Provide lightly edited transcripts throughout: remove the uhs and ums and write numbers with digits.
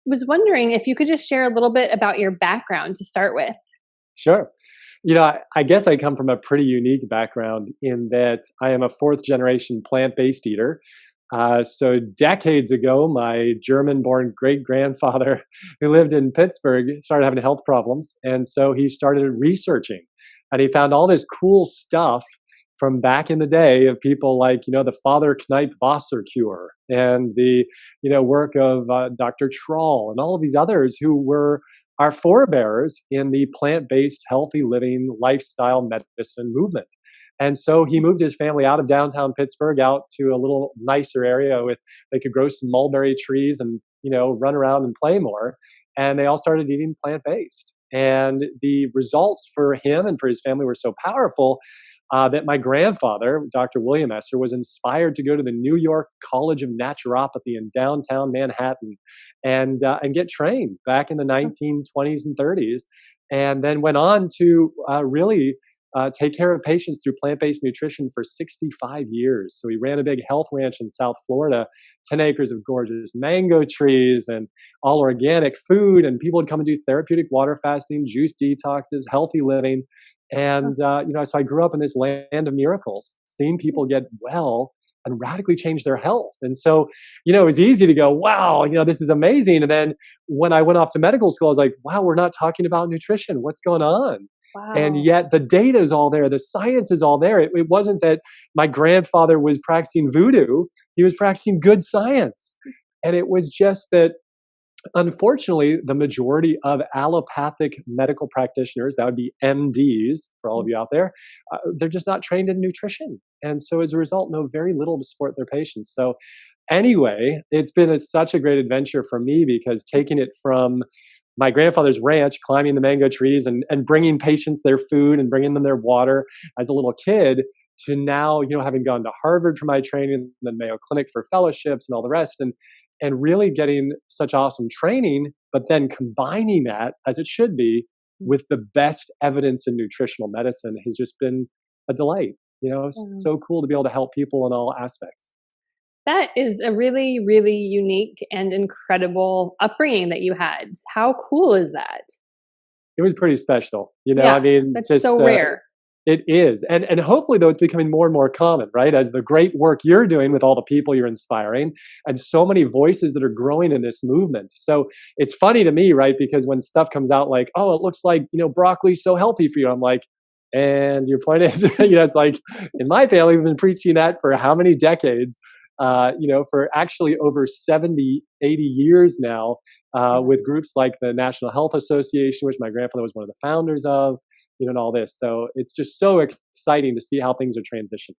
was wondering if you could just share a little bit about your background to start with. Sure. I guess I come from a pretty unique background in that I am a fourth generation plant-based eater. So decades ago, my German-born great-grandfather, who lived in Pittsburgh, started having health problems, and so he started researching, and he found all this cool stuff from back in the day of people like the Father Kneipp Wasser cure and the work of Dr. Troll and all of these others who were our forebears in the plant-based healthy living lifestyle medicine movement. And so he moved his family out of downtown Pittsburgh out to a little nicer area with they could grow some mulberry trees and run around and play more. And they all started eating plant-based. And the results for him and for his family were so powerful that my grandfather, Dr. William Esser, was inspired to go to the New York College of Naturopathy in downtown Manhattan and get trained back in the 1920s and 30s, and then went on to really take care of patients through plant-based nutrition for 65 years. So he ran a big health ranch in South Florida, 10 acres of gorgeous mango trees and all organic food, and people would come and do therapeutic water fasting, juice detoxes, healthy living. And, so I grew up in this land of miracles, seeing people get well and radically change their health. And so, it was easy to go, wow, this is amazing. And then when I went off to medical school, I was like, wow, we're not talking about nutrition. What's going on? And Wow. yet the data is all there. The science is all there. It wasn't that my grandfather was practicing voodoo. He was practicing good science. And it was just that, unfortunately, the majority of allopathic medical practitioners, that would be MDs for all of you out there, they're just not trained in nutrition. And so as a result, know very little to support their patients. So anyway, it's been such a great adventure for me because taking it from my grandfather's ranch, climbing the mango trees and bringing patients their food and bringing them their water as a little kid to now, having gone to Harvard for my training and then Mayo Clinic for fellowships and all the rest. And really getting such awesome training, but then combining that, as it should be, with the best evidence in nutritional medicine has just been a delight. It's so cool to be able to help people in all aspects. That is a really, really unique and incredible upbringing that you had. How cool is that? It was pretty special. Yeah, that's just so rare. it is. And hopefully, though, it's becoming more and more common, right? As the great work you're doing with all the people you're inspiring and so many voices that are growing in this movement. So it's funny to me, right? Because when stuff comes out like, oh, it looks like, broccoli's so healthy for you. I'm like, and your point is, it's like in my family, we've been preaching that for how many decades? For actually over 70, 80 years now, with groups like the National Health Association, which my grandfather was one of the founders of, and all this. So it's just so exciting to see how things are transitioning.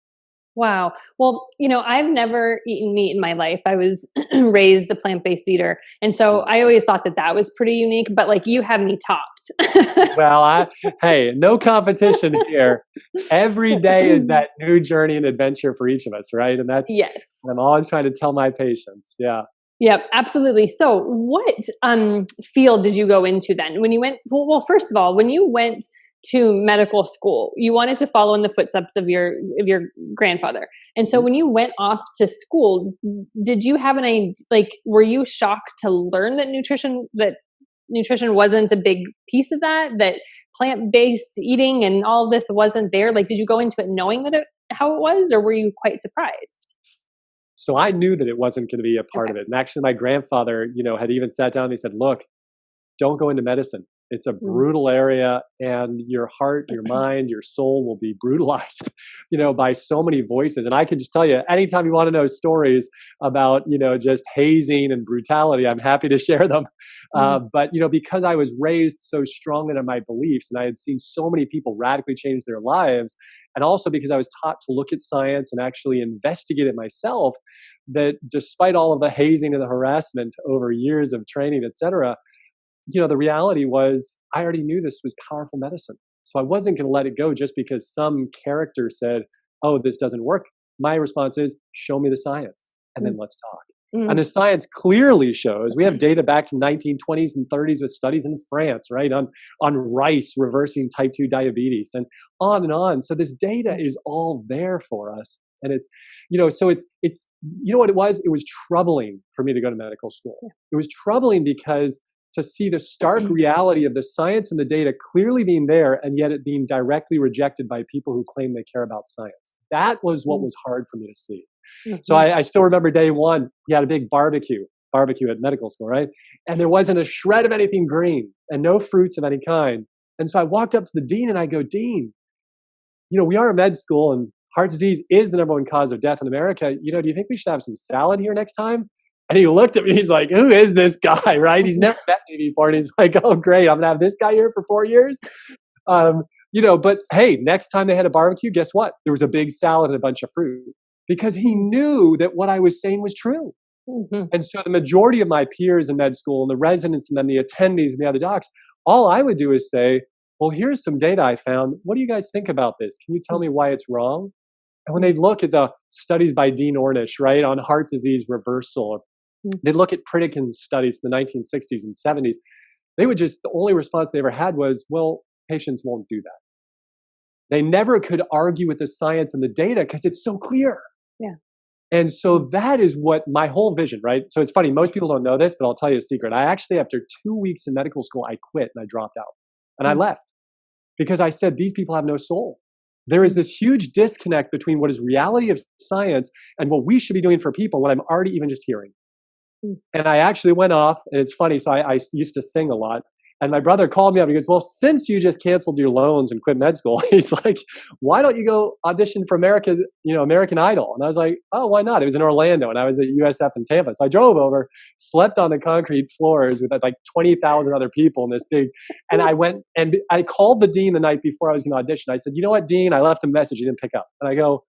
Wow. Well, I've never eaten meat in my life. I was raised a plant-based eater. And so I always thought that was pretty unique, but like you have me topped. Well, hey, no competition here. Every day is that new journey and adventure for each of us, right? And that's, Yes. I'm always trying to tell my patients. Yeah. Yep, absolutely. So what field did you go into then? When you went, well, first of all, when you went to medical school, you wanted to follow in the footsteps of your grandfather. And so when you went off to school, did you have were you shocked to learn that nutrition wasn't a big piece of that plant-based eating and all of this wasn't there? Like, did you go into it knowing how it was, or were you quite surprised? So I knew that it wasn't going to be a part of it. And actually my grandfather, had even sat down and he said, look, don't go into medicine. It's a brutal area, and your heart, your mind, your soul will be brutalized, by so many voices. And I can just tell you, anytime you want to know stories about, just hazing and brutality, I'm happy to share them. But, because I was raised so strongly in my beliefs and I had seen so many people radically change their lives, and also because I was taught to look at science and actually investigate it myself, that despite all of the hazing and the harassment over years of training, et cetera, the reality was I already knew this was powerful medicine. So I wasn't going to let it go just because some character said, oh, this doesn't work. My response is, show me the science and then let's talk. And the science clearly shows, we have data back to 1920s and 30s with studies in France, right, on rice reversing type 2 diabetes and on and on. So this data is all there for us. And it's, so it's, what it was? It was troubling for me to go to medical school. It was troubling because to see the stark reality of the science and the data clearly being there and yet it being directly rejected by people who claim they care about science. That was what was hard for me to see. So I still remember day one, we had a big barbecue at medical school, right? And there wasn't a shred of anything green and no fruits of any kind. And so I walked up to the dean and I go, Dean, we are a med school and heart disease is the #1 cause of death in America. Do you think we should have some salad here next time? And he looked at me, he's like, who is this guy, right? He's never met me before. And he's like, oh, great, I'm going to have this guy here for 4 years. But hey, next time they had a barbecue, guess what? There was a big salad and a bunch of fruit because he knew that what I was saying was true. And so the majority of my peers in med school and the residents and then the attendees and the other docs, all I would do is say, well, here's some data I found. What do you guys think about this? Can you tell me why it's wrong? And when they'd look at the studies by Dean Ornish, right, on heart disease reversal, they'd look at Pritikin's studies in the 1960s and 70s, the only response they ever had was, well, patients won't do that. They never could argue with the science and the data because it's so clear. Yeah. And so that is what my whole vision, right? So it's funny, most people don't know this, but I'll tell you a secret. I actually, after 2 weeks in medical school, I quit and I dropped out. And I left because I said, these people have no soul. There is this huge disconnect between what is reality of science and what we should be doing for people, what I'm already even just hearing. And I actually went off, and it's funny, so I used to sing a lot. And my brother called me up. He goes, well, since you just canceled your loans and quit med school, he's like, why don't you go audition for American Idol? And I was like, oh, why not? It was in Orlando, and I was at USF in Tampa. So I drove over, slept on the concrete floors with like 20,000 other people in this big, and I went and I called the dean the night before I was going to audition. I said, you know what, Dean? I left a message. He didn't pick up. And I go,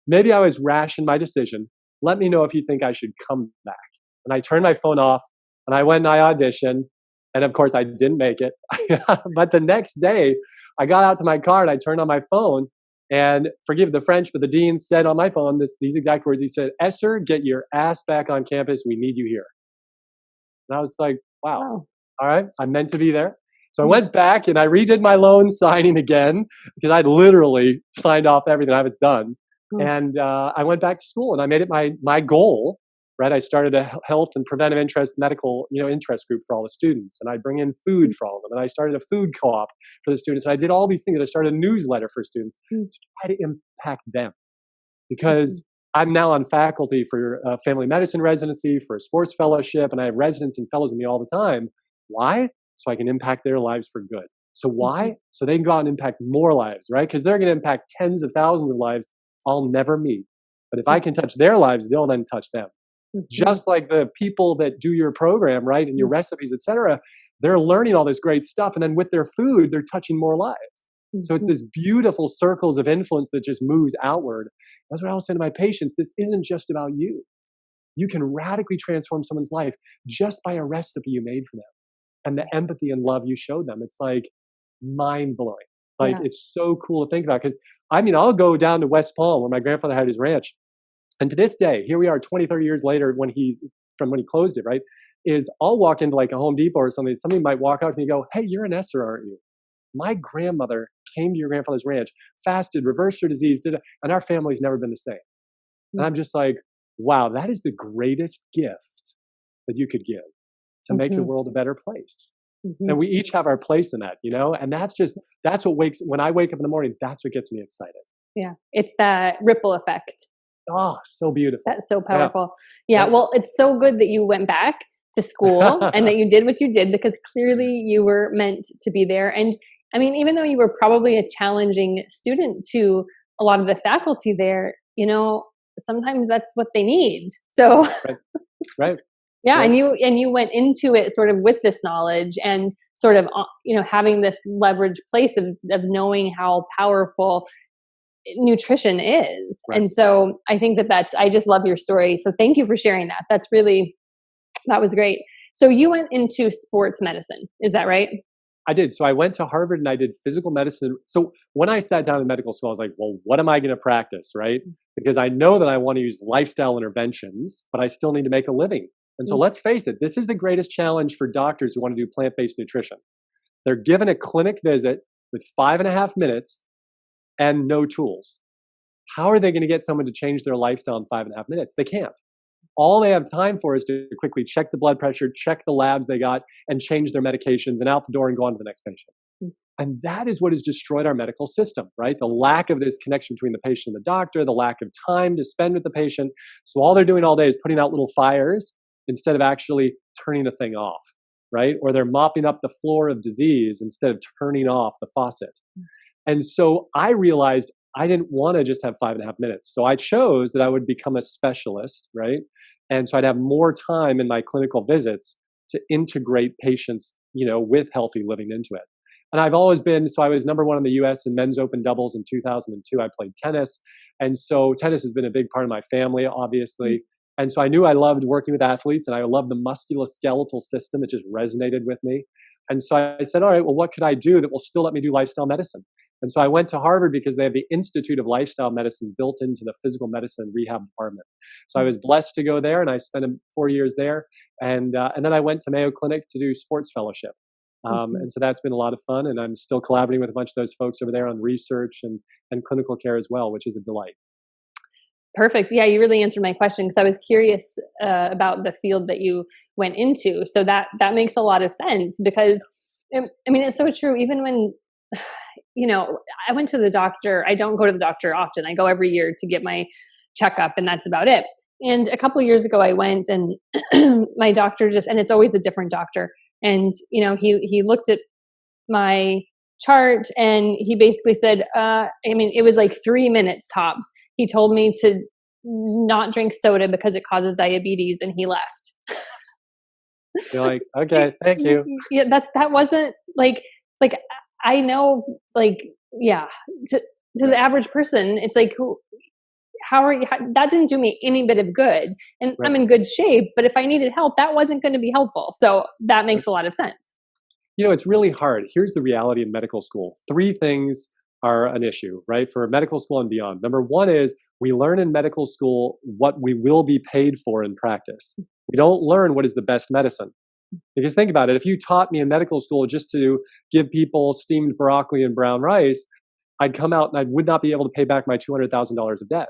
maybe I was rash in my decision. Let me know if you think I should come back. And I turned my phone off, and I went and I auditioned. And of course, I didn't make it. But the next day, I got out to my car and I turned on my phone. And forgive the French, but the dean said on my phone these exact words. He said, Esser, get your ass back on campus. We need you here. And I was like, wow. All right, I'm meant to be there. So I went back and I redid my loan signing again because I'd literally signed off everything. I was done. And I went back to school and I made it my goal. Right, I started a health and preventive interest medical, interest group for all the students, and I bring in food for all of them. And I started a food co-op for the students. And I did all these things. I started a newsletter for students to try to impact them, because I'm now on faculty for a family medicine residency, for a sports fellowship, and I have residents and fellows with me all the time. Why? So I can impact their lives for good. So why? So they can go out and impact more lives, right? Because they're going to impact tens of thousands of lives I'll never meet. But if I can touch their lives, they'll then touch them. Just like the people that do your program, right, and your recipes, etc., they're learning all this great stuff, and then with their food, they're touching more lives. So it's this beautiful circles of influence that just moves outward. That's what I was saying to my patients. This isn't just about you. You can radically transform someone's life just by a recipe you made for them, and the empathy and love you showed them. It's like mind blowing. Like it's so cool to think about. Because I'll go down to West Palm where my grandfather had his ranch. And to this day, here we are 20, 30 years later when he closed it, right, is I'll walk into like a Home Depot or something. Somebody might walk out to me and go, hey, you're an Esser, aren't you? My grandmother came to your grandfather's ranch, fasted, reversed her disease, and our family's never been the same. And I'm just like, wow, that is the greatest gift that you could give to make the world a better place. And we each have our place in that, and that's what when I wake up in the morning, that's what gets me excited. Yeah. It's that ripple effect. Oh, so beautiful. That's so powerful. Yeah. Well, it's so good that you went back to school and that you did what you did, because clearly you were meant to be there. And even though you were probably a challenging student to a lot of the faculty there, sometimes that's what they need. So, right. Yeah. And you went into it sort of with this knowledge and sort of, having this leverage place of knowing how powerful nutrition is. Right. And so I think I just love your story. So thank you for sharing that. That was great. So you went into sports medicine. Is that right? I did. So I went to Harvard and I did physical medicine. So when I sat down in medical school, I was like, well, what am I going to practice? Right. Because I know that I want to use lifestyle interventions, but I still need to make a living. And so let's face it, this is the greatest challenge for doctors who want to do plant-based nutrition. They're given a clinic visit with 5.5 minutes and no tools. How are they going to get someone to change their lifestyle in 5.5 minutes? They can't. All they have time for is to quickly check the blood pressure, check the labs they got, and change their medications and out the door and go on to the next patient. And that is what has destroyed our medical system, right? The lack of this connection between the patient and the doctor, the lack of time to spend with the patient. So all they're doing all day is putting out little fires instead of actually turning the thing off, right? Or they're mopping up the floor of disease instead of turning off the faucet. And so I realized I didn't want to just have 5.5 minutes. So I chose that I would become a specialist, right? And so I'd have more time in my clinical visits to integrate patients, with healthy living into it. And I've always been, so I was number 1 in the US in men's open doubles in 2002. I played tennis. And so tennis has been a big part of my family, obviously. And so I knew I loved working with athletes and I loved the musculoskeletal system. It just resonated with me. And so I said, all right, well, what could I do that will still let me do lifestyle medicine? And so I went to Harvard because they have the Institute of Lifestyle Medicine built into the physical medicine rehab department. So I was blessed to go there and I spent 4 years there. And then I went to Mayo Clinic to do sports fellowship. And so that's been a lot of fun. And I'm still collaborating with a bunch of those folks over there on research and clinical care as well, which is a delight. Perfect. Yeah, you really answered my question because I was curious about the field that you went into. So that makes a lot of sense because, it's so true. Even when, I went to the doctor, I don't go to the doctor often. I go every year to get my checkup and that's about it. And a couple of years ago I went and my doctor and it's always a different doctor. And, he looked at my chart and he basically said, it was like 3 minutes tops. He told me to not drink soda because it causes diabetes and he left. You're like, okay, thank you. Yeah, that wasn't like I know, to the average person, it's like, how are you? That didn't do me any bit of good. And right. I'm in good shape, but if I needed help, that wasn't going to be helpful. So that makes a lot of sense. It's really hard. Here's the reality in medical school. 3 things are an issue, right? For medical school and beyond. Number 1 is we learn in medical school what we will be paid for in practice. We don't learn what is the best medicine. Because think about it. If you taught me in medical school just to give people steamed broccoli and brown rice, I'd come out and I would not be able to pay back my $200,000 of debt,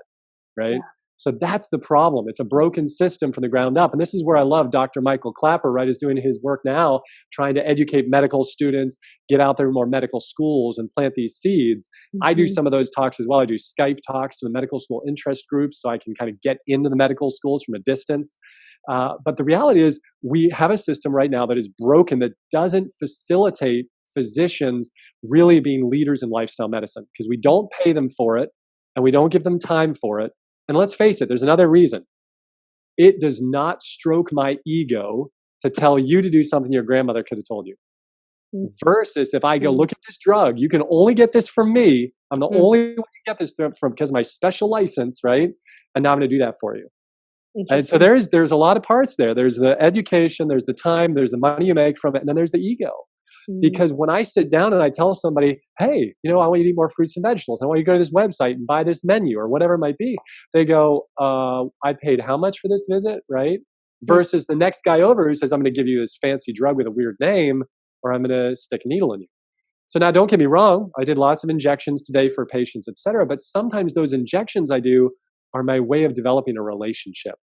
right? Yeah. So that's the problem. It's a broken system from the ground up. And this is where I love Dr. Michael Clapper, right, is doing his work now, trying to educate medical students, get out there in more medical schools and plant these seeds. I do some of those talks as well. I do Skype talks to the medical school interest groups so I can kind of get into the medical schools from a distance. But the reality is we have a system right now that is broken that doesn't facilitate physicians really being leaders in lifestyle medicine because we don't pay them for it and we don't give them time for it. And let's face it, there's another reason. It does not stroke my ego to tell you to do something your grandmother could have told you. Versus if I go, look at this drug, you can only get this from me. I'm the only one to get this from because of my special license, right? And now I'm going to do that for you. And so there's a lot of parts there. There's the education, there's the time, there's the money you make from it, and then there's the ego. Because when I sit down and I tell somebody, hey, I want you to eat more fruits and vegetables. I want you to go to this website and buy this menu or whatever it might be. They go, I paid how much for this visit, right? Versus the next guy over who says, I'm going to give you this fancy drug with a weird name or I'm going to stick a needle in you. So now don't get me wrong. I did lots of injections today for patients, et cetera. But sometimes those injections I do are my way of developing a relationship,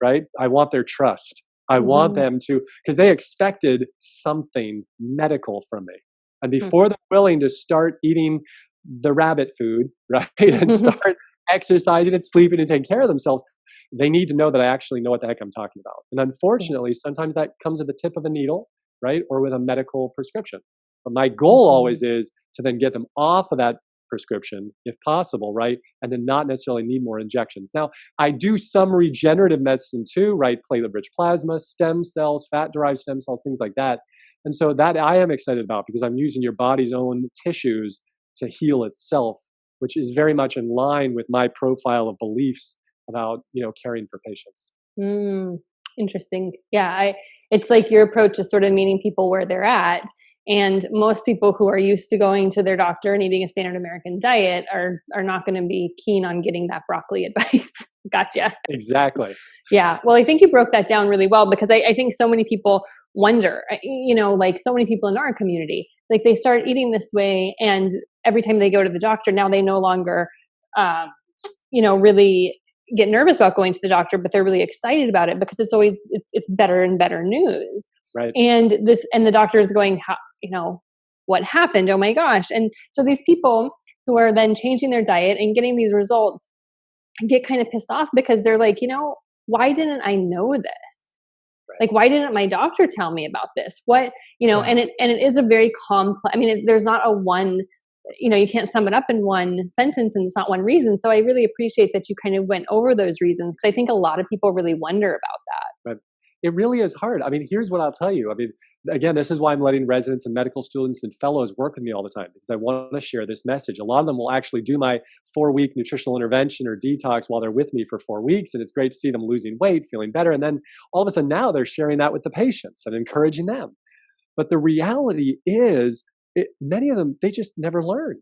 right? I want their trust. I want them to, because they expected something medical from me. And before they're willing to start eating the rabbit food, right, and start exercising and sleeping and taking care of themselves, they need to know that I actually know what the heck I'm talking about. And unfortunately, sometimes that comes at the tip of a needle, right, or with a medical prescription. But my goal always is to then get them off of that prescription if possible, right? And then not necessarily need more injections. Now, I do some regenerative medicine too, right? Platelet-rich plasma, stem cells, fat-derived stem cells, things like that. And so that I am excited about because I'm using your body's own tissues to heal itself, which is very much in line with my profile of beliefs about, caring for patients. Interesting. Yeah. It's like your approach is sort of meeting people where they're at. And most people who are used to going to their doctor and eating a standard American diet are not going to be keen on getting that broccoli advice. Gotcha. Exactly. Yeah. Well, I think you broke that down really well because I think so many people wonder, like so many people in our community, like they start eating this way and every time they go to the doctor, now they no longer really get nervous about going to the doctor, but they're really excited about it because it's always, it's better and better news. Right. And the doctor is going, how, what happened? Oh my gosh. And so these people who are then changing their diet and getting these results get kind of pissed off because they're like, why didn't I know this? Right. Like, why didn't my doctor tell me about this? What, Yeah. and it is a very complex, there's not a one, you can't sum it up in one sentence, and it's not one reason. So I really appreciate that you kind of went over those reasons, because I think a lot of people really wonder about that. But it really is hard. Here's what I'll tell you. Again, this is why I'm letting residents and medical students and fellows work with me all the time, because I want to share this message. A lot of them will actually do my 4-week nutritional intervention or detox while they're with me for 4 weeks. And it's great to see them losing weight, feeling better. And then all of a sudden now they're sharing that with the patients and encouraging them. But the reality is, many of them, they just never learned.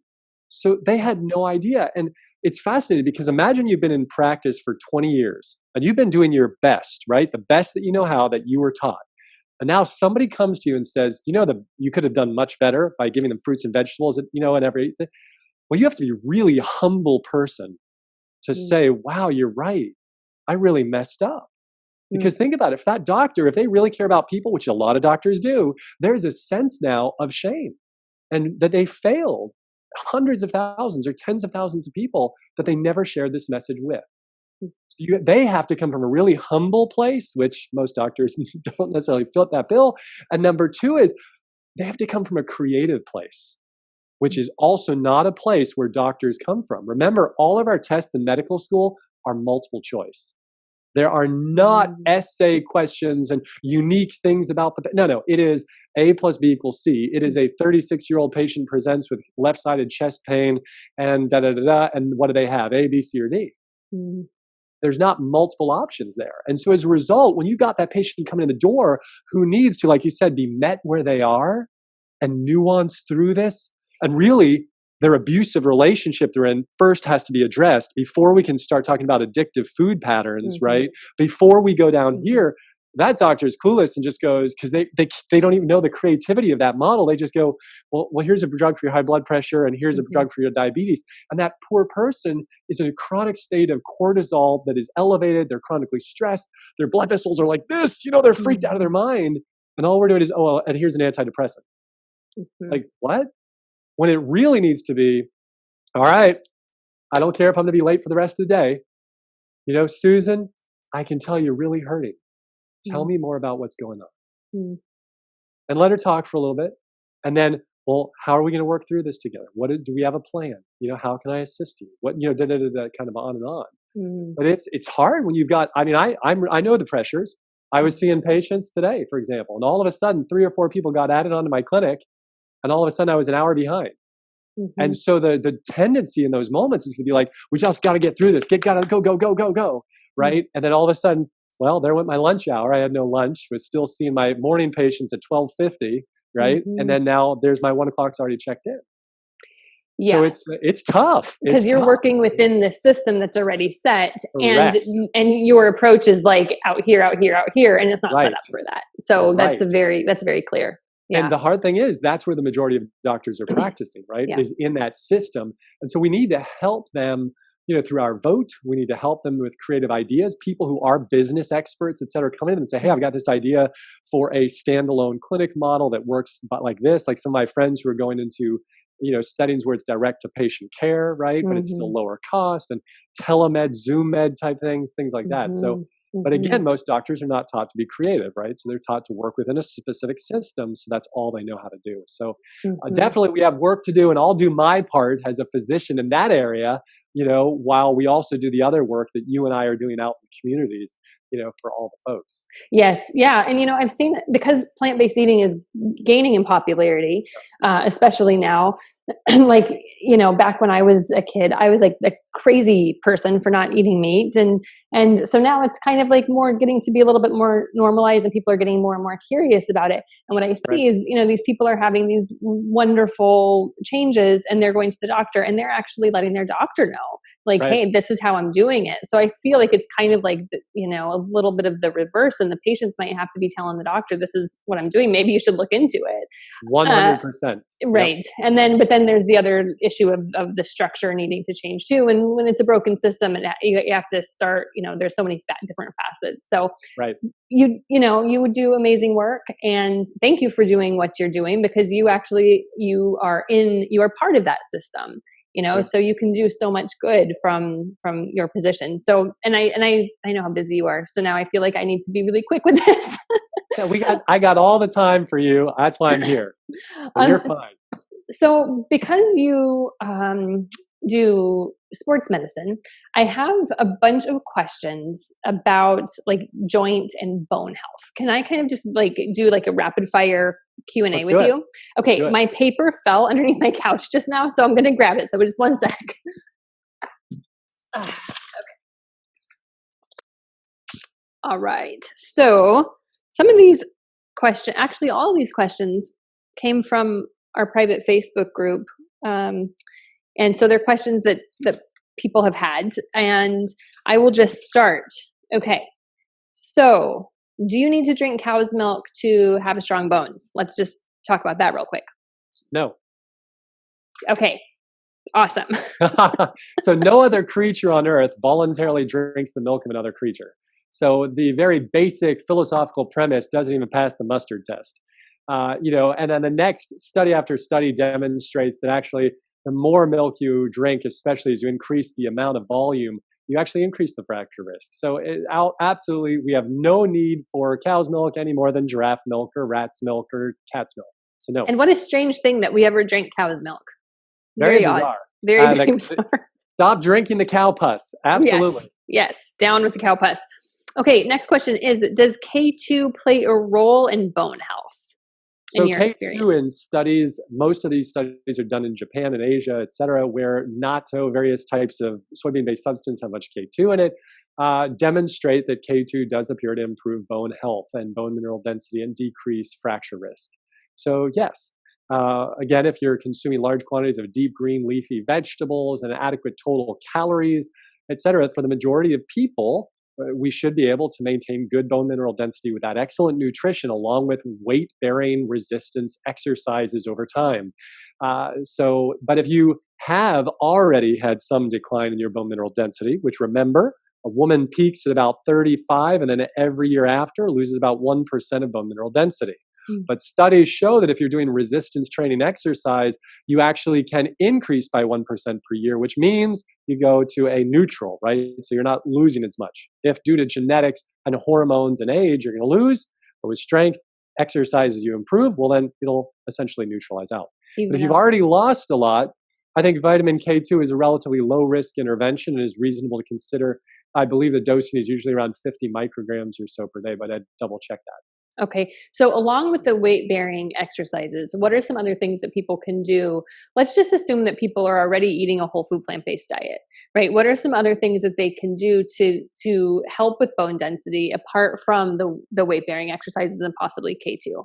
So they had no idea. And it's fascinating because imagine you've been in practice for 20 years and you've been doing your best, right? The best that you know how, that you were taught. And now somebody comes to you and says, you could have done much better by giving them fruits and vegetables, and everything. Well, you have to be a really humble person to say, wow, you're right. I really messed up. Because think about it, if that doctor, if they really care about people, which a lot of doctors do, there's a sense now of shame and that they failed hundreds of thousands or tens of thousands of people that they never shared this message with. They have to come from a really humble place, which most doctors don't necessarily fit that bill. And number 2 is they have to come from a creative place, which is also not a place where doctors come from. Remember, all of our tests in medical school are multiple choice. There are not essay questions and unique things about no, it is A plus B equals C. It is a 36-year-old patient presents with left-sided chest pain and and what do they have? A, B, C, or D. There's not multiple options there. And so as a result, when you got that patient coming in the door who needs to, like you said, be met where they are and nuance through this, and really their abusive relationship they're in first has to be addressed before we can start talking about addictive food patterns, right? Before we go down here, that doctor is clueless and just goes, because they don't even know the creativity of that model. They just go, well, here's a drug for your high blood pressure and here's a drug for your diabetes. And that poor person is in a chronic state of cortisol that is elevated. They're chronically stressed. Their blood vessels are like this, they're freaked out of their mind. And all we're doing is, and here's an antidepressant. Like, what? When it really needs to be, all right, I don't care if I'm going to be late for the rest of the day. Susan, I can tell you're really hurting. Tell me more about what's going on. And let her talk for a little bit. And then, well, how are we going to work through this together? Do we have a plan? How can I assist you? What, kind of on and on. But it's hard when you've got, I know the pressures. I was seeing patients today, for example, and all of a sudden 3 or 4 people got added onto my clinic. And all of a sudden I was an hour behind. And so the tendency in those moments is going to be like, we just got to get through this. Gotta go. Right. And then all of a sudden, well, there went my lunch hour. I had no lunch, was still seeing my morning patients at 12:50. Right. And then now there's my 1 o'clock's already checked in. Yeah. So it's tough. Because you're working within the system that's already set. Correct. And your approach is like out here. And it's not set up for that. So that's very clear. Yeah. And the hard thing is that's where the majority of doctors are practicing, right? Is in that system. And so we need to help them, through our vote. We need to help them with creative ideas. People who are business experts, et cetera, come in and say, hey, I've got this idea for a standalone clinic model that works like this. Like some of my friends who are going into, settings where it's direct to patient care, right? But it's still lower cost, and telemed, Zoom med type things like that. So, but again, most doctors are not taught to be creative, right? So they're taught to work within a specific system. So that's all they know how to do. So definitely we have work to do, and I'll do my part as a physician in that area, while we also do the other work that you and I are doing out in the communities, for all the folks. Yes. Yeah. And, I've seen, because plant-based eating is gaining in popularity, especially now, like, back when I was a kid, I was like the crazy person for not eating meat. And so now it's kind of like more getting to be a little bit more normalized, and people are getting more and more curious about it. And what I see is, these people are having these wonderful changes, and they're going to the doctor and they're actually letting their doctor know like, Right. hey, this is how I'm doing it. So I feel like it's kind of like, a little bit of the reverse, and the patients might have to be telling the doctor, this is what I'm doing. Maybe you should look into it. Uh, 100%. Yep. Right. And then, but then there's the other issue of the structure needing to change too. And when it's a broken system, and you have to start, there's so many different facets. So Right. you would do amazing work, and thank you for doing what you're doing, because you are part of that system, Right. so you can do so much good from your position. So, and I know how busy you are. So now I feel like I need to be really quick with this. Yeah, I got all the time for you. That's why I'm here. But you're fine. So because you do sports medicine, I have a bunch of questions about like joint and bone health. Can I kind of just like do like a rapid fire Q&A Let's with do it. you? Okay, Do it. my paper fell underneath my couch just now, so I'm going to grab it. So just one sec. Okay. All right. So some of these questions, actually all of these questions came from our private Facebook group. And so they're questions that people have had, and I will just start. Okay. So do you need to drink cow's milk to have strong bones? Let's just talk about that real quick. No. Okay. Awesome. So no other creature on earth voluntarily drinks the milk of another creature. So the very basic philosophical premise doesn't even pass the mustard test. And then the next study after study demonstrates that actually the more milk you drink, especially as you increase the amount of volume, you actually increase the fracture risk. So absolutely, we have no need for cow's milk any more than giraffe milk or rat's milk or cat's milk. So no. And what a strange thing that we ever drank cow's milk. Very odd. bizarre. Very bizarre. Stop drinking the cow pus. Absolutely. Yes. Down with the cow pus. Okay, next question is, does K2 play a role in bone health? So in your K2 experience? in studies, most of these studies are done in Japan and Asia, et cetera, where natto, various types of soybean-based substance have much K2 in it, demonstrate that K2 does appear to improve bone health and bone mineral density and decrease fracture risk. So yes, again, if you're consuming large quantities of deep green leafy vegetables and adequate total calories, et cetera, for the majority of people, we should be able to maintain good bone mineral density with that excellent nutrition, along with weight-bearing resistance exercises over time. But if you have already had some decline in your bone mineral density, which remember, a woman peaks at about 35 and then every year after loses about 1% of bone mineral density. But studies show that if you're doing resistance training exercise, you actually can increase by 1% per year, which means you go to a neutral, right? So you're not losing as much. If due to genetics and hormones and age, you're going to lose, but with strength, exercise as you improve, well, then it'll essentially neutralize out. But if you've already lost a lot, I think vitamin K2 is a relatively low risk intervention and is reasonable to consider. I believe the dosing is usually around 50 micrograms or so per day, but I'd double check that. Okay. So along with the weight-bearing exercises, what are some other things that people can do? Let's just assume that people are already eating a whole food plant-based diet, right? What are some other things that they can do to help with bone density apart from the weight-bearing exercises and possibly K2?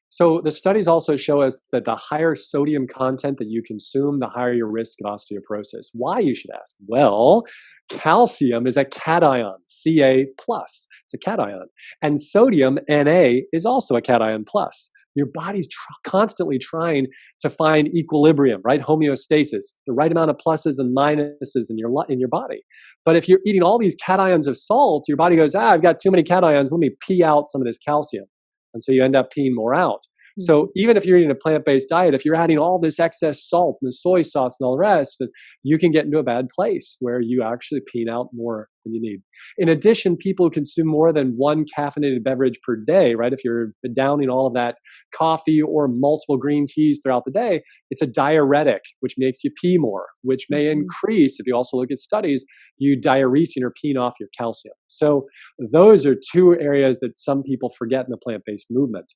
So the studies also show us that the higher sodium content that you consume, the higher your risk of osteoporosis. Why, you should ask? Well, calcium is a cation, Ca+. It's a cation. And sodium, Na, is also a cation plus. Your body's constantly trying to find equilibrium, right? Homeostasis, the right amount of pluses and minuses in your body. But if you're eating all these cations of salt, your body goes, I've got too many cations, let me pee out some of this calcium. And so you end up peeing more out. So even if you're eating a plant-based diet, if you're adding all this excess salt and the soy sauce and all the rest, you can get into a bad place where you actually pee out more than you need. In addition, people who consume more than one caffeinated beverage per day, right? If you're downing all of that coffee or multiple green teas throughout the day, it's a diuretic, which makes you pee more, which may increase, if you also look at studies, you diuresing or peeing off your calcium. So those are two areas that some people forget in the plant-based movement.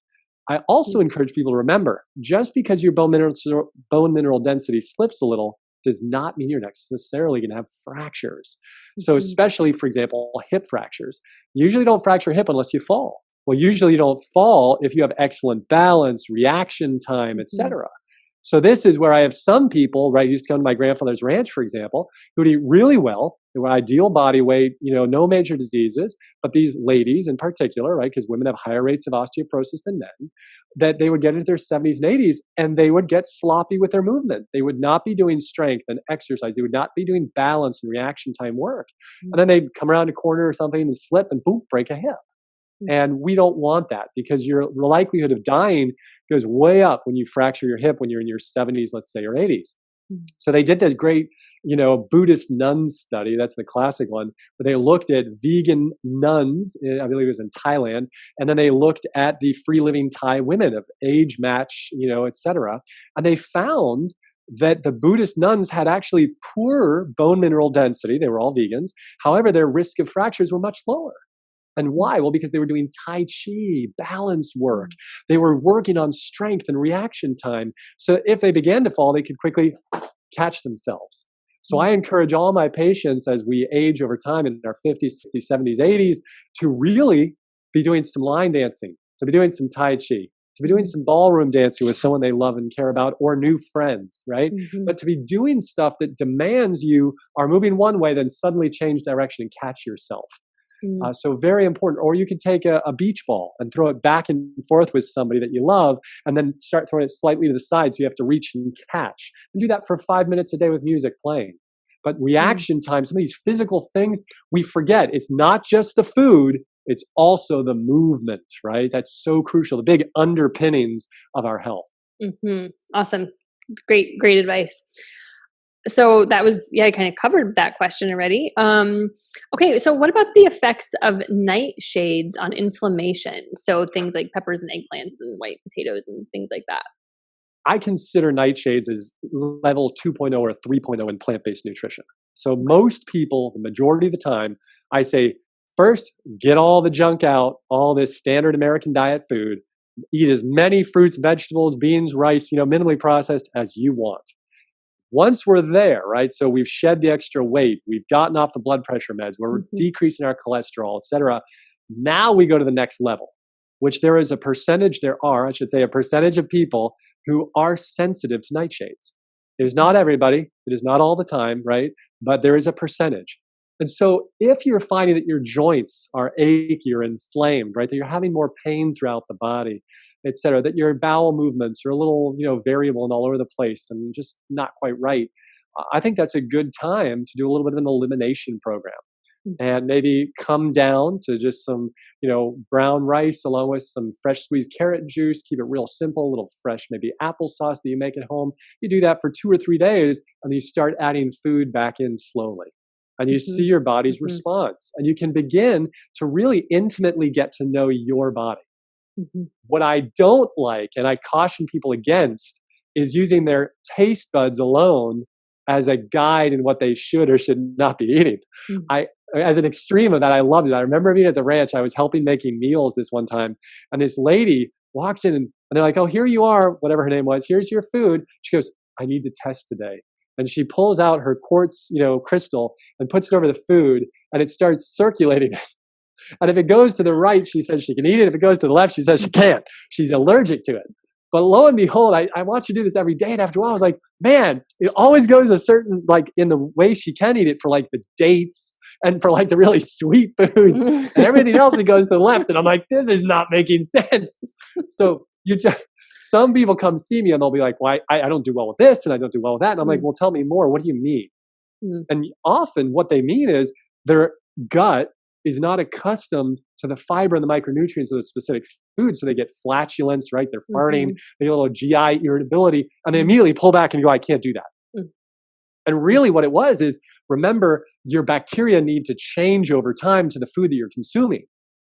I also encourage people to remember, just because your bone mineral density slips a little does not mean you're necessarily going to have fractures. So especially, for example, hip fractures. You usually don't fracture a hip unless you fall. Well, usually you don't fall if you have excellent balance, reaction time, etc. So this is where I have some people, right, who used to come to my grandfather's ranch, for example, who would eat really well. They were ideal body weight, no major diseases. But these ladies in particular, right, because women have higher rates of osteoporosis than men, that they would get into their 70s and 80s and they would get sloppy with their movement. They would not be doing strength and exercise. They would not be doing balance and reaction time work. And then they'd come around a corner or something and slip and boom, break a hip. And we don't want that, because your likelihood of dying goes way up when you fracture your hip when you're in your 70s, let's say, or 80s. So they did this great, Buddhist nun study. That's the classic one, where they looked at vegan nuns, I believe it was in Thailand, and then they looked at the free living Thai women of age match, et cetera. And they found that the Buddhist nuns had actually poorer bone mineral density. They were all vegans. However, their risk of fractures were much lower. And why? Well, because they were doing Tai Chi, balance work. They were working on strength and reaction time. So if they began to fall, they could quickly catch themselves. So I encourage all my patients as we age over time in our 50s, 60s, 70s, 80s to really be doing some line dancing, to be doing some Tai Chi, to be doing some ballroom dancing with someone they love and care about, or new friends, right? But to be doing stuff that demands you are moving one way, then suddenly change direction and catch yourself. So very important. Or you can take a beach ball and throw it back and forth with somebody that you love, and then start throwing it slightly to the side so you have to reach and catch. And do that for 5 minutes a day with music playing. But reaction time, some of these physical things, we forget. It's not just the food, it's also the movement, right? That's so crucial, the big underpinnings of our health. Awesome. Great advice. So that was, I kind of covered that question already. Okay, so what about the effects of nightshades on inflammation? So things like peppers and eggplants and white potatoes and things like that. I consider nightshades as level 2.0 or 3.0 in plant-based nutrition. So most people, the majority of the time, I say, first, get all the junk out, all this standard American diet food, eat as many fruits, vegetables, beans, rice, minimally processed as you want. Once we're there, right, so we've shed the extra weight, we've gotten off the blood pressure meds, we're decreasing our cholesterol, et cetera, now we go to the next level, which there is a percentage of people who are sensitive to nightshades. It is not everybody, it is not all the time, right, but there is a percentage. And so if you're finding that your joints are achy or inflamed, right, that you're having more pain throughout the body, et cetera, that your bowel movements are a little, variable and all over the place and just not quite right, I think that's a good time to do a little bit of an elimination program and maybe come down to just some, brown rice along with some fresh squeezed carrot juice. Keep it real simple, a little fresh, maybe applesauce that you make at home. You do that for 2 or 3 days and you start adding food back in slowly. And you see your body's response. And you can begin to really intimately get to know your body. What I don't like, and I caution people against, is using their taste buds alone as a guide in what they should or should not be eating. As an extreme of that, I loved it. I remember being at the ranch. I was helping making meals this one time, and this lady walks in and they're like, "Oh, here you are," whatever her name was. "Here's your food." She goes, "I need to test today." And she pulls out her quartz, crystal and puts it over the food, and it starts circulating it. And if it goes to the right, she says she can eat it. If it goes to the left, she says she can't. She's allergic to it. But lo and behold, I watch her do this every day. And after a while, I was like, man, it always goes a certain, in the way she can eat it for the dates and for the really sweet foods and everything else, it goes to the left. And I'm like, this is not making sense. So some people come see me and they'll be like, well, I don't do well with this and I don't do well with that. And I'm like, well, tell me more. What do you mean? And often what they mean is their gut is not accustomed to the fiber and the micronutrients of the specific food. So they get flatulence, right? They're farting, they get a little GI irritability, and they immediately pull back and go, I can't do that. And really what it was is, remember, your bacteria need to change over time to the food that you're consuming.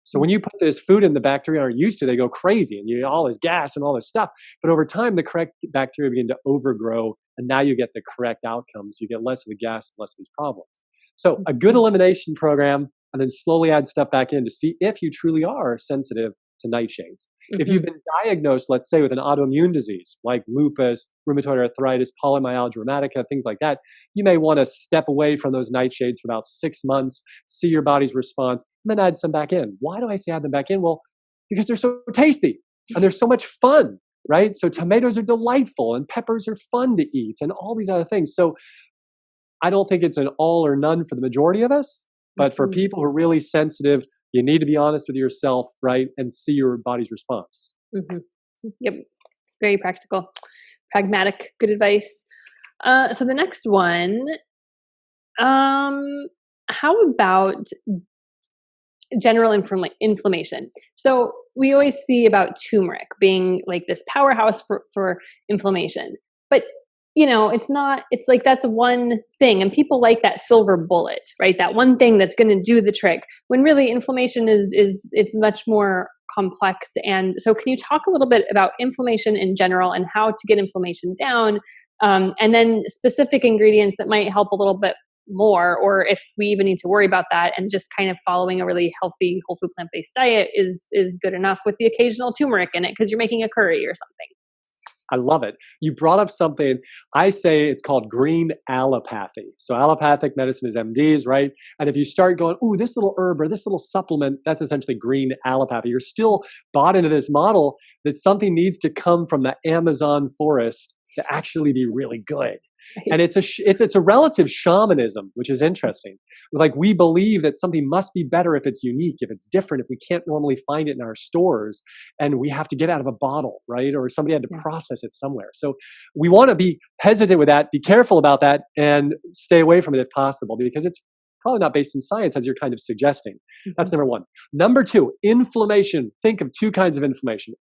So when you put this food in, the bacteria aren't used to, they go crazy and you get all this gas and all this stuff. But over time, the correct bacteria begin to overgrow, and now you get the correct outcomes. You get less of the gas, less of these problems. So a good elimination program, and then slowly add stuff back in to see if you truly are sensitive to nightshades. If you've been diagnosed, let's say, with an autoimmune disease like lupus, rheumatoid arthritis, polymyalgia rheumatica, things like that, you may want to step away from those nightshades for about 6 months, see your body's response, and then add some back in. Why do I say add them back in? Well, because they're so tasty and they're so much fun. right? So tomatoes are delightful and peppers are fun to eat and all these other things. So I don't think it's an all or none for the majority of us, but for people who are really sensitive, you need to be honest with yourself, right? And see your body's response. Mm-hmm. Yep. Very practical, pragmatic, good advice. So the next one, how about general inflammation? So we always see about turmeric being like this powerhouse for inflammation, but it's like that's one thing, and people like that silver bullet, right? That one thing that's going to do the trick, when really inflammation is it's much more complex. And so can you talk a little bit about inflammation in general and how to get inflammation down, and then specific ingredients that might help a little bit more, or if we even need to worry about that, and just kind of following a really healthy whole food plant-based diet is good enough with the occasional turmeric in it because you're making a curry or something. I love it. You brought up something, I say it's called green allopathy. So allopathic medicine is MDs, right? And if you start going, ooh, this little herb or this little supplement, that's essentially green allopathy. You're still bought into this model that something needs to come from the Amazon forest to actually be really good. And it's a relative shamanism, which is interesting. Like, we believe that something must be better if it's unique, if it's different, if we can't normally find it in our stores, and we have to get out of a bottle, right? Or somebody had to process it somewhere. So we want to be hesitant with that, be careful about that, and stay away from it if possible, because it's probably not based in science, as you're kind of suggesting. That's number one. Number two, inflammation. Think of two kinds of inflammation.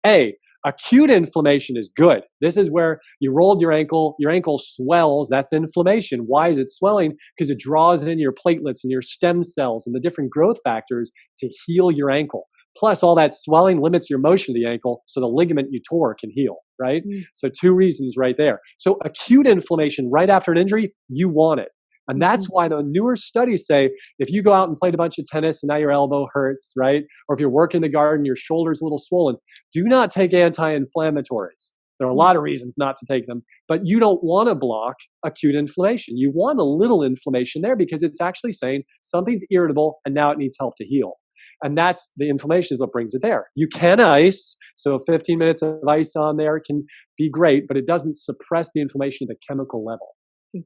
Acute inflammation is good. This is where you rolled your ankle swells. That's inflammation. Why is it swelling? Because it draws in your platelets and your stem cells and the different growth factors to heal your ankle. Plus, all that swelling limits your motion of the ankle, so the ligament you tore can heal, right? So two reasons right there. So acute inflammation right after an injury, you want it. And that's why the newer studies say, if you go out and played a bunch of tennis and now your elbow hurts, right? Or if you're working in the garden, your shoulder's a little swollen, do not take anti-inflammatories. There are a lot of reasons not to take them, but you don't want to block acute inflammation. You want a little inflammation there because it's actually saying something's irritable and now it needs help to heal. And that's the inflammation is what brings it there. You can ice, so 15 minutes of ice on there can be great, but it doesn't suppress the inflammation at the chemical level.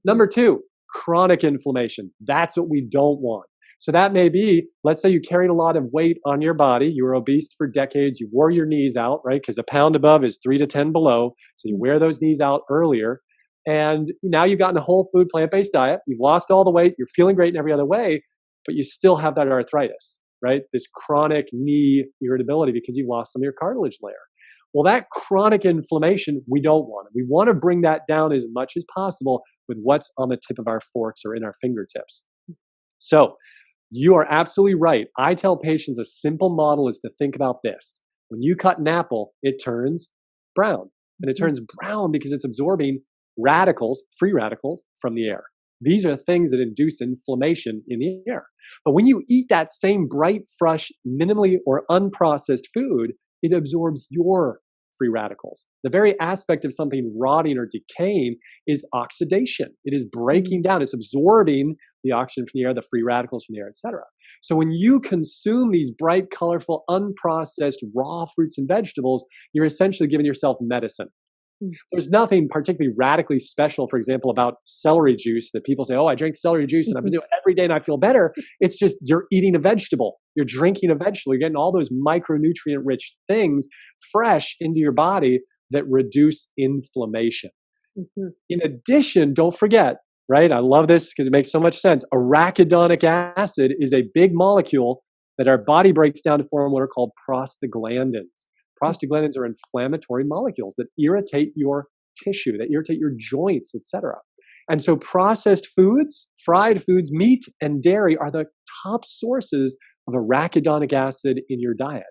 Number two, chronic inflammation. That's what we don't want. So that may be, let's say you carried a lot of weight on your body, you were obese for decades, you wore your knees out, right? Because a pound above is 3 to 10 below. So you wear those knees out earlier. And now you've gotten a whole food plant-based diet, you've lost all the weight, you're feeling great in every other way, but you still have that arthritis, right? This chronic knee irritability because you've lost some of your cartilage layer. Well, that chronic inflammation, we don't want it. We want to bring that down as much as possible with what's on the tip of our forks or in our fingertips. So you are absolutely right. I tell patients a simple model is to think about this. When you cut an apple, it turns brown. And it turns brown because it's absorbing radicals, free radicals, from the air. These are things that induce inflammation in the air. But when you eat that same bright, fresh, minimally or unprocessed food, it absorbs your free radicals. The very aspect of something rotting or decaying is oxidation. It is breaking down. It's absorbing the oxygen from the air, the free radicals from the air, etc. So when you consume these bright, colorful, unprocessed raw fruits and vegetables, you're essentially giving yourself medicine. There's nothing particularly radically special, for example, about celery juice that people say, oh, I drink celery juice and I've been doing it every day and I feel better. It's just you're eating a vegetable. You're drinking a vegetable. You're getting all those micronutrient-rich things fresh into your body that reduce inflammation. In addition, don't forget, right? I love this because it makes so much sense. Arachidonic acid is a big molecule that our body breaks down to form what are called prostaglandins. Prostaglandins are inflammatory molecules that irritate your tissue, that irritate your joints, etc. And so processed foods, fried foods, meat and dairy are the top sources of arachidonic acid in your diet.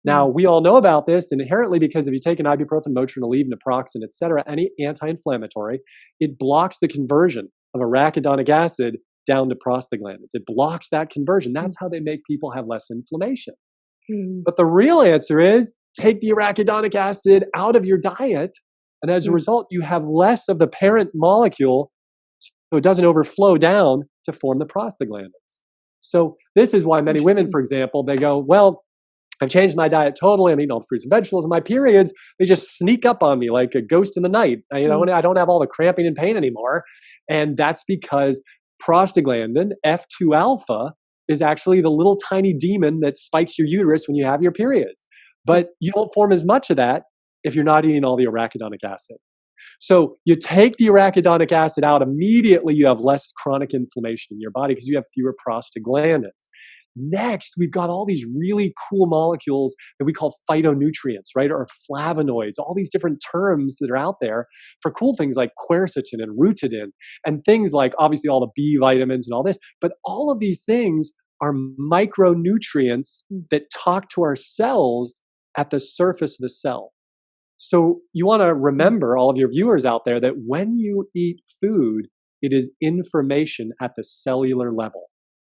Now, we all know about this inherently because if you take an ibuprofen, Motrin, Aleve, naproxen, etc., any anti-inflammatory, it blocks the conversion of arachidonic acid down to prostaglandins. It blocks that conversion. That's how they make people have less inflammation. But the real answer is take the arachidonic acid out of your diet, and as a result, you have less of the parent molecule, so it doesn't overflow down to form the prostaglandins. So this is why many women, for example, they go, well, I've changed my diet totally. I'm eating all the fruits and vegetables, and my periods, they just sneak up on me like a ghost in the night. I don't have all the cramping and pain anymore. And that's because prostaglandin, F2 alpha, is actually the little tiny demon that spikes your uterus when you have your periods. But you don't form as much of that if you're not eating all the arachidonic acid. So you take the arachidonic acid out, immediately you have less chronic inflammation in your body because you have fewer prostaglandins. Next, we've got all these really cool molecules that we call phytonutrients, right? Or flavonoids, all these different terms that are out there for cool things like quercetin and rutidin and things like obviously all the B vitamins and all this. But all of these things are micronutrients that talk to our cells at the surface of the cell. So you want to remember, all of your viewers out there, that when you eat food, it is information at the cellular level,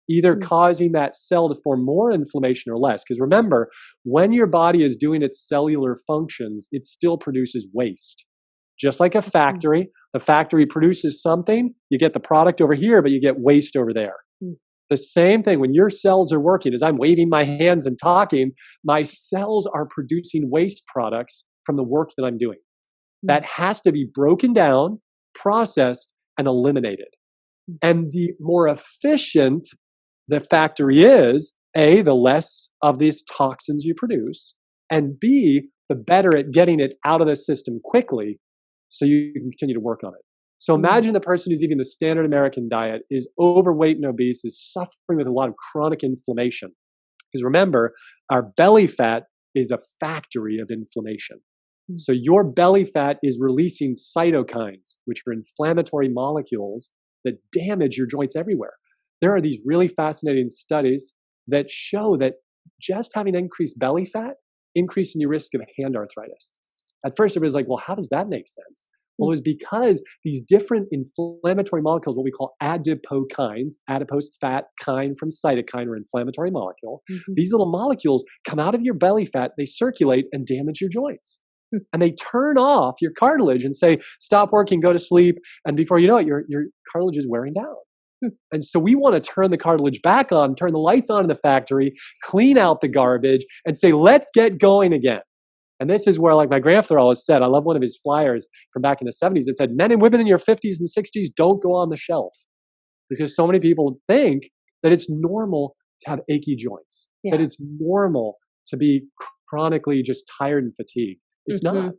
either causing that cell to form more inflammation or less. Because remember, when your body is doing its cellular functions, it still produces waste. Just like a factory, the factory produces something, you get the product over here, but you get waste over there. The same thing when your cells are working, as I'm waving my hands and talking, my cells are producing waste products from the work that I'm doing. That has to be broken down, processed, and eliminated. And the more efficient the factory is, A, the less of these toxins you produce, and B, the better at getting it out of the system quickly so you can continue to work on it. So imagine the person who's eating the standard American diet, is overweight and obese, is suffering with a lot of chronic inflammation. Because remember, our belly fat is a factory of inflammation. So your belly fat is releasing cytokines, which are inflammatory molecules that damage your joints everywhere. There are these really fascinating studies that show that just having increased belly fat, increasing your risk of hand arthritis. At first, it was like, well, how does that make sense? Well, it was because these different inflammatory molecules, what we call adipokines, adipose fat kine from cytokine or inflammatory molecule, these little molecules come out of your belly fat, they circulate and damage your joints. And they turn off your cartilage and say, stop working, go to sleep. And before you know it, your cartilage is wearing down. And so we want to turn the cartilage back on, turn the lights on in the factory, clean out the garbage, and say, let's get going again. And this is where, like my grandfather always said, I love one of his flyers from back in the 70s. It said, men and women in your 50s and 60s don't go on the shelf. Because so many people think that it's normal to have achy joints, that it's normal to be chronically just tired and fatigued. It's not.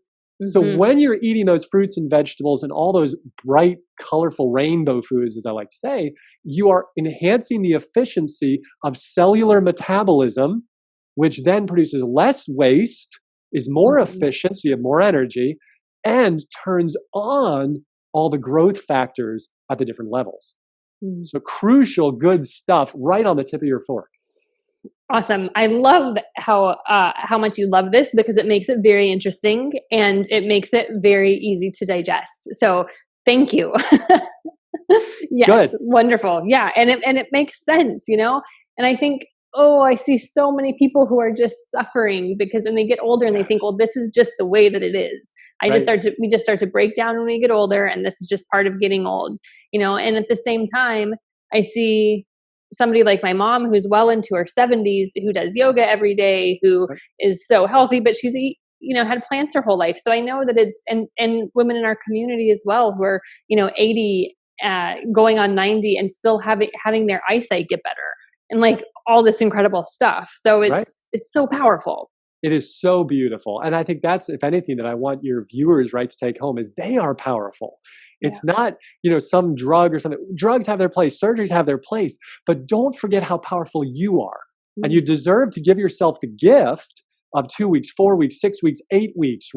So when you're eating those fruits and vegetables and all those bright, colorful rainbow foods, as I like to say, you are enhancing the efficiency of cellular metabolism, which then produces less waste, is more efficient, so you have more energy, and turns on all the growth factors at the different levels. So crucial, good stuff right on the tip of your fork. Awesome. I love how much you love this, because it makes it very interesting and it makes it very easy to digest. So thank you. Yes. Good. Wonderful. Yeah. And it makes sense, and I think, I see so many people who are just suffering because then they get older and they think, well, this is just the way that it is. We just start to break down when we get older, and this is just part of getting old, and at the same time, I see somebody like my mom who's well into her 70s, who does yoga every day, who is so healthy, but she's, had plants her whole life. So I know that it's, and women in our community as well, who are, 80, going on 90 and still having their eyesight get better, and like all this incredible stuff. So it's so powerful. It is so beautiful. And I think that's, if anything, that I want your viewers, to take home is they are powerful. It's not, some drug or something. Drugs have their place. Surgeries have their place. But don't forget how powerful you are. And you deserve to give yourself the gift of 2 weeks, 4 weeks, 6 weeks, 8 weeks,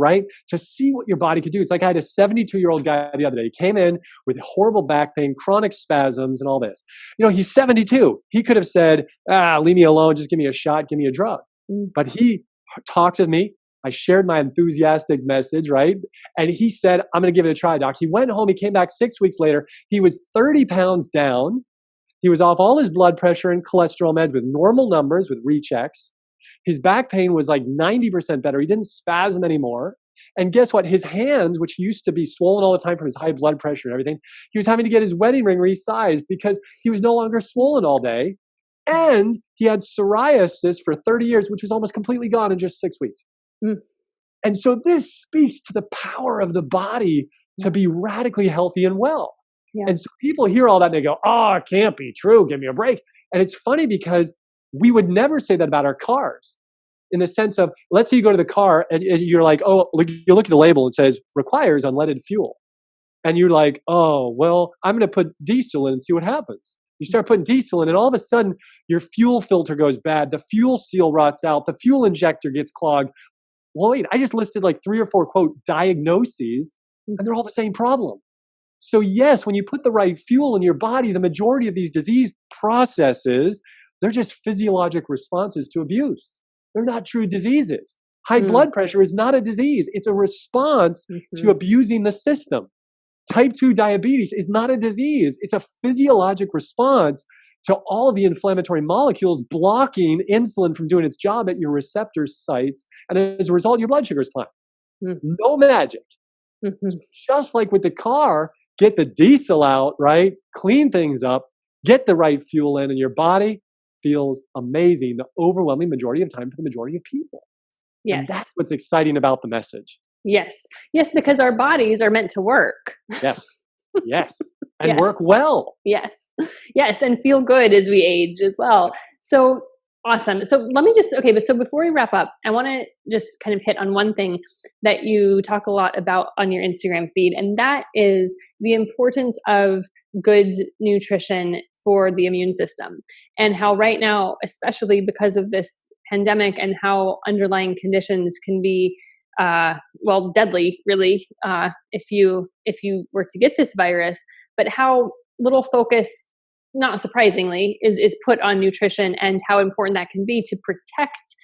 to see what your body could do. It's like I had a 72-year-old guy the other day. He came in with horrible back pain, chronic spasms, and all this. He's 72. He could have said, leave me alone. Just give me a shot. Give me a drug. But he talked with me. I shared my enthusiastic message, And he said, I'm going to give it a try, doc. He went home. He came back 6 weeks later. He was 30 pounds down. He was off all his blood pressure and cholesterol meds with normal numbers, with rechecks. His back pain was like 90% better. He didn't spasm anymore. And guess what? His hands, which used to be swollen all the time from his high blood pressure and everything, he was having to get his wedding ring resized because he was no longer swollen all day. And he had psoriasis for 30 years, which was almost completely gone in just 6 weeks. Mm. And so this speaks to the power of the body to be radically healthy and well. Yeah. And so people hear all that and they go, oh, it can't be true. Give me a break. And it's funny because we would never say that about our cars, in the sense of, let's say you go to the car and you're like, oh, you look at the label, it says requires unleaded fuel. And you're like, oh, well, I'm going to put diesel in and see what happens. You start putting diesel in and all of a sudden your fuel filter goes bad. The fuel seal rots out. The fuel injector gets clogged. Well, wait, I just listed like 3 or 4, quote, diagnoses, and they're all the same problem. So yes, when you put the right fuel in your body, the majority of these disease processes, they're just physiologic responses to abuse. They're not true diseases. High blood pressure is not a disease. It's a response to abusing the system. Type 2 diabetes is not a disease. It's a physiologic response to all the inflammatory molecules blocking insulin from doing its job at your receptor sites. And as a result, your blood sugars climb. No magic. Just like with the car, get the diesel out, right? Clean things up, get the right fuel in, and your body feels amazing the overwhelming majority of time for the majority of people. Yes. And that's what's exciting about the message. Yes. Yes, because our bodies are meant to work. Yes. Yes. And work well. Yes. Yes. And feel good as we age as well. So awesome. So let me just, but so before we wrap up, I want to just kind of hit on one thing that you talk a lot about on your Instagram feed, and that is the importance of good nutrition for the immune system, and how right now, especially because of this pandemic and how underlying conditions can be deadly, really, if you were to get this virus, but how little focus, not surprisingly, is put on nutrition and how important that can be to protect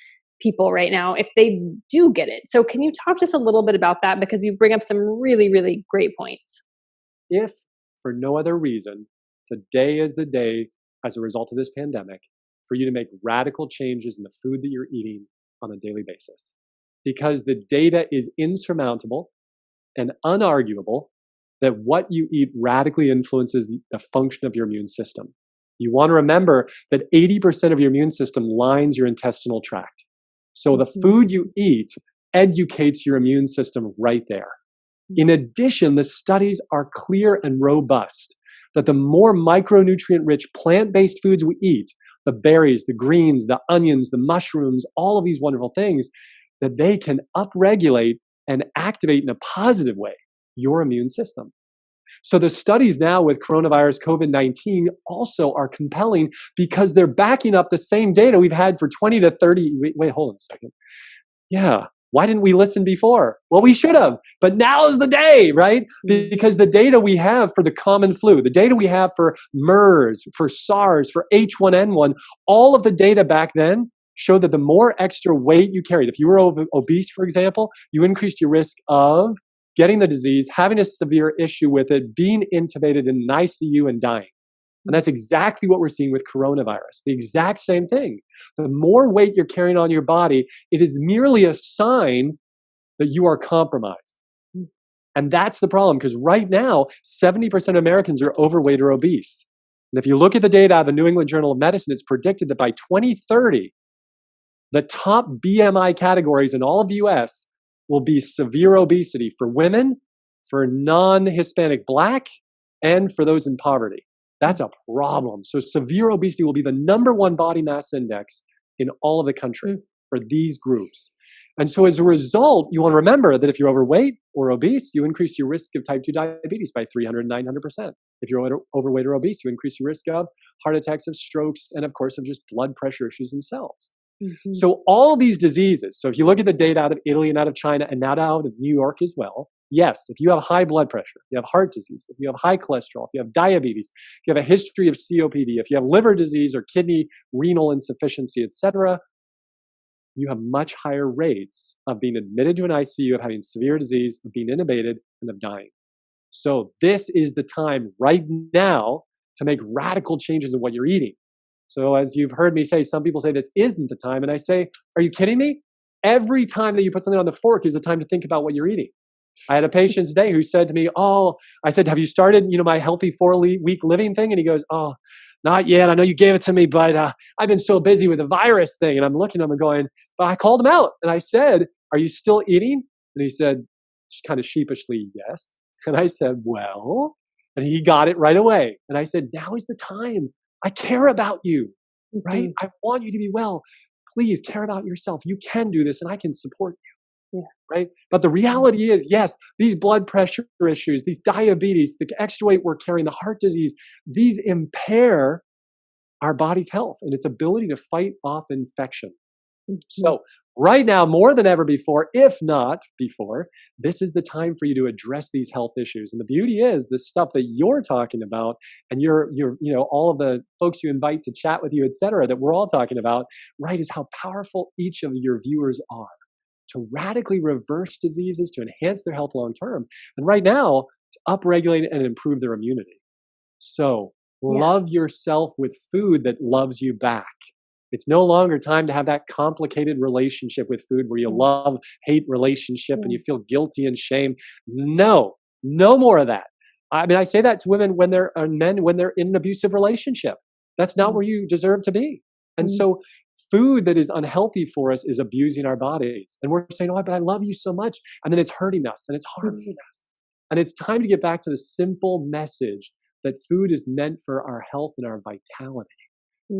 people right now if they do get it. So can you talk just a little bit about that? Because you bring up some really, really great points. If for no other reason, today is the day, as a result of this pandemic, for you to make radical changes in the food that you're eating on a daily basis. Because the data is insurmountable and unarguable that what you eat radically influences the function of your immune system. You want to remember that 80% of your immune system lines your intestinal tract. So the food you eat educates your immune system right there. In addition, the studies are clear and robust that the more micronutrient-rich plant-based foods we eat, the berries, the greens, the onions, the mushrooms, all of these wonderful things, that they can upregulate and activate in a positive way your immune system. So the studies now with coronavirus COVID-19 also are compelling because they're backing up the same data we've had for 20 to 30. Wait, hold on a second. Yeah. Why didn't we listen before? Well, we should have, but now is the day, right? Because the data we have for the common flu, the data we have for MERS, for SARS, for H1N1, all of the data back then showed that the more extra weight you carried, if you were obese, for example, you increased your risk of getting the disease, having a severe issue with it, being intubated in an ICU and dying. And that's exactly what we're seeing with coronavirus. The exact same thing. The more weight you're carrying on your body, it is merely a sign that you are compromised. And that's the problem, because right now, 70% of Americans are overweight or obese. And if you look at the data out of the New England Journal of Medicine, it's predicted that by 2030, the top BMI categories in all of the US will be severe obesity for women, for non-Hispanic Black, and for those in poverty. That's a problem. So severe obesity will be the #1 body mass index in all of the country for these groups. And so as a result, you want to remember that if you're overweight or obese, you increase your risk of type 2 diabetes by 300, 900%. If you're overweight or obese, you increase your risk of heart attacks, of strokes, and of course of just blood pressure issues themselves. So all of these diseases, so if you look at the data out of Italy and out of China and now out of New York as well, yes, if you have high blood pressure, you have heart disease, if you have high cholesterol, if you have diabetes, if you have a history of COPD, if you have liver disease or kidney renal insufficiency, etc., you have much higher rates of being admitted to an ICU, of having severe disease, of being intubated, and of dying. So this is the time right now to make radical changes in what you're eating. So as you've heard me say, some people say this isn't the time, and I say, are you kidding me? Every time that you put something on the fork is the time to think about what you're eating. I had a patient today who said to me, I said, have you started, my healthy 4-week living thing? And he goes, not yet. I know you gave it to me, but I've been so busy with the virus thing. And I'm looking at him and going, but I called him out and I said, are you still eating? And he said, kind of sheepishly, yes. And I said, well, and he got it right away. And I said, now is the time. I care about you, right? I want you to be well. Please care about yourself. You can do this and I can support you. Yeah. Right? But the reality is, yes, these blood pressure issues, these diabetes, the extra weight we're carrying, the heart disease, these impair our body's health and its ability to fight off infection. So right now, more than ever before, if not before, this is the time for you to address these health issues. And the beauty is the stuff that you're talking about and you're, all of the folks you invite to chat with you, et cetera, that we're all talking about, right, is how powerful each of your viewers are to radically reverse diseases, to enhance their health long term. And right now, to upregulate and improve their immunity. So love yourself with food that loves you back. It's no longer time to have that complicated relationship with food where you love-hate relationship and you feel guilty and shame. No more of that. I mean, I say that to women when they're men when they're in an abusive relationship. That's not where you deserve to be. And so food that is unhealthy for us is abusing our bodies. And we're saying, oh, but I love you so much. And then it's hurting us and it's harming us. And it's time to get back to the simple message that food is meant for our health and our vitality.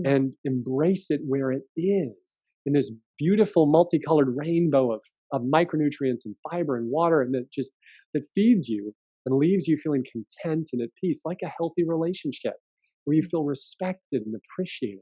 And embrace it where it is, in this beautiful multicolored rainbow of micronutrients and fiber and water, and that feeds you and leaves you feeling content and at peace, like a healthy relationship where you feel respected and appreciated.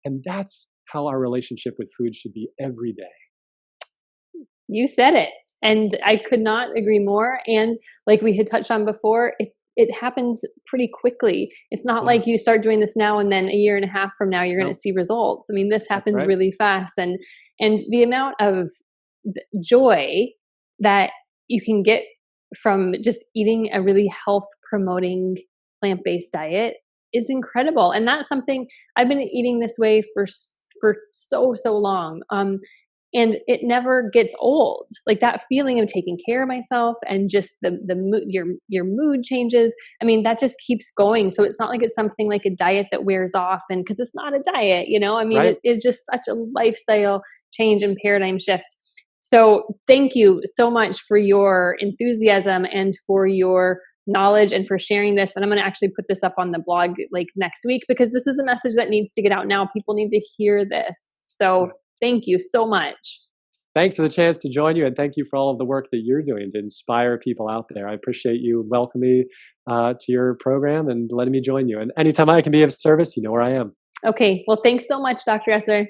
And that's how our relationship with food should be every day. You said it. And I could not agree more. And like we had touched on before, it happens pretty quickly. It's not like you start doing this now and then a year and a half from now you're going to see results. I mean, this happens really fast. And the amount of joy that you can get from just eating a really health promoting plant-based diet is incredible. And that's something I've been eating this way for so long. And it never gets old. Like that feeling of taking care of myself and just the mood, your mood changes. I mean, that just keeps going. So it's not like it's something like a diet that wears off, and because it's not a diet, I mean, it is just such a lifestyle change and paradigm shift. So thank you so much for your enthusiasm and for your knowledge and for sharing this. And I'm going to actually put this up on the blog like next week, because this is a message that needs to get out now. People need to hear this. So thank you so much. Thanks for the chance to join you, and thank you for all of the work that you're doing to inspire people out there. I appreciate you welcoming me to your program and letting me join you. And anytime I can be of service, you know where I am. Okay. Well, thanks so much, Dr. Esser.